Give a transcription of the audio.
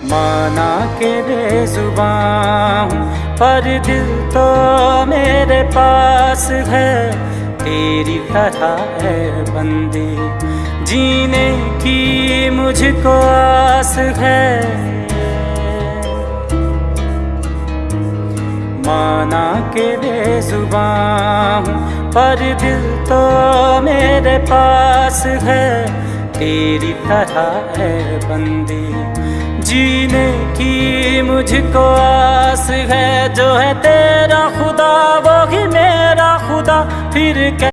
माना के बेजुबां हूँ पर दिल तो मेरे पास है, तेरी तरह है बंदी जीने की मुझको आस है। माना के बेजुबां हूँ पर दिल तो मेरे पास है, तेरी तरह है बंदी जीने की मुझको आस है। जो है तेरा खुदा वो ही मेरा खुदा, फिर